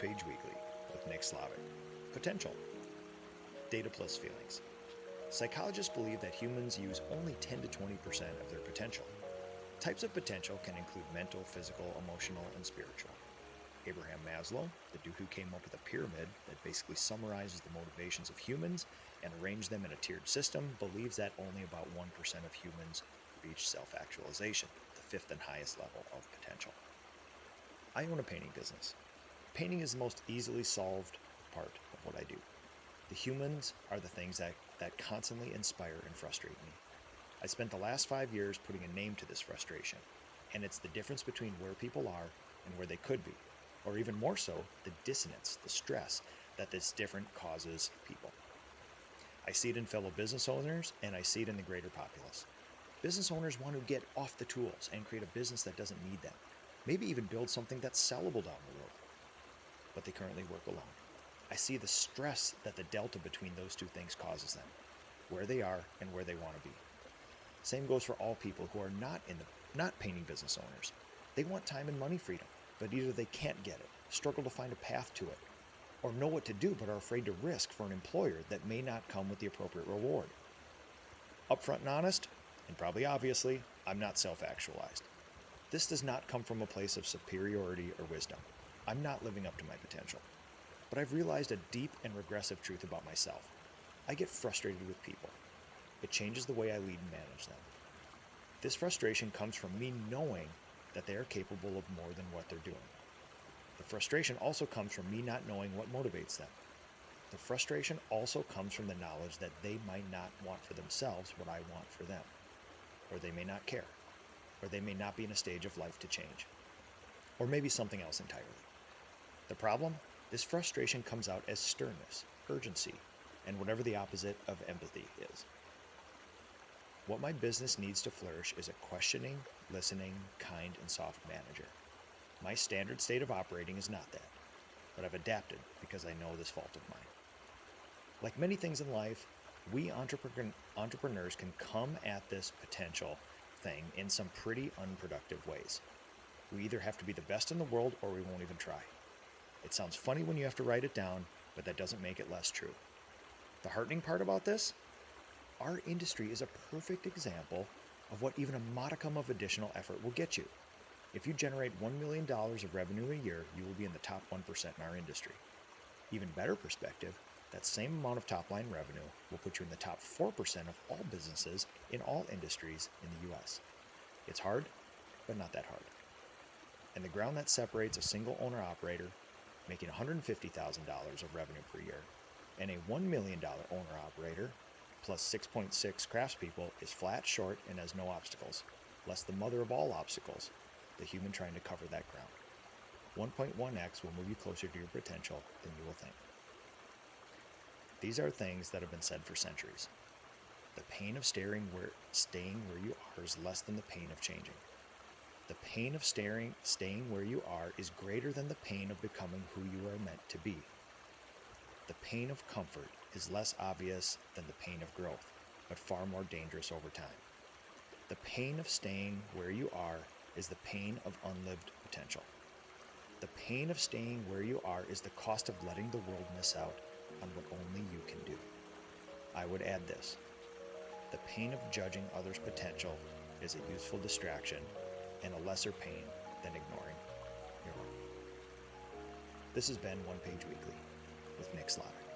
Page Weekly with Nick Slavik. Potential. Data plus feelings. Psychologists believe that humans use only 10 to 20% of their potential. Types of potential can include mental, physical, emotional, and spiritual. Abraham Maslow, the dude who came up with a pyramid that basically summarizes the motivations of humans and arranged them in a tiered system, believes that only about 1% of humans reach self-actualization, the fifth and highest level of potential. I own a painting business. Painting is the most easily solved part of what I do. The humans are the things that constantly inspire and frustrate me. I spent the last 5 years putting a name to this frustration, and it's the difference between where people are and where they could be, or even more so, the dissonance, the stress that this different causes people. I see it in fellow business owners, and I see it in the greater populace. Business owners want to get off the tools and create a business that doesn't need them, maybe even build something that's sellable down the road, but they currently work alone. I see the stress that the delta between those two things causes them, where they are and where they want to be. Same goes for all people who are not painting business owners. They want time and money freedom, but either they can't get it, struggle to find a path to it, or know what to do but are afraid to risk for an employer that may not come with the appropriate reward. Upfront and honest, and probably obviously, I'm not self-actualized. This does not come from a place of superiority or wisdom. I'm not living up to my potential. But I've realized a deep and regressive truth about myself. I get frustrated with people. It changes the way I lead and manage them. This frustration comes from me knowing that they are capable of more than what they're doing. The frustration also comes from me not knowing what motivates them. The frustration also comes from the knowledge that they might not want for themselves what I want for them, or they may not care, or they may not be in a stage of life to change, or maybe something else entirely. The problem? This frustration comes out as sternness, urgency, and whatever the opposite of empathy is. What my business needs to flourish is a questioning, listening, kind, and soft manager. My standard state of operating is not that, but I've adapted because I know this fault of mine. Like many things in life, we entrepreneurs can come at this potential thing in some pretty unproductive ways. We either have to be the best in the world or we won't even try. It sounds funny when you have to write it down, but that doesn't make it less true. The heartening part about this? Our industry is a perfect example of what even a modicum of additional effort will get you. If you generate $1 million of revenue a year, you will be in the top 1% in our industry. Even better perspective, that same amount of top-line revenue will put you in the top 4% of all businesses in all industries in the US. It's hard, but not that hard. And the ground that separates a single owner-operator making $150,000 of revenue per year and a $1 million owner-operator plus 6.6 craftspeople is flat, short, and has no obstacles, less the mother of all obstacles, the human trying to cover that ground. 1.1x will move you closer to your potential than you will think. These are things that have been said for centuries. The pain of staying where you are is less than the pain of changing. The pain of staying where you are is greater than the pain of becoming who you are meant to be. The pain of comfort is less obvious than the pain of growth, but far more dangerous over time. The pain of staying where you are is the pain of unlived potential. The pain of staying where you are is the cost of letting the world miss out on what only you can do. I would add this. The pain of judging others' potential is a useful distraction and a lesser pain than ignoring your own. This has been One Page Weekly with Nick Slavik.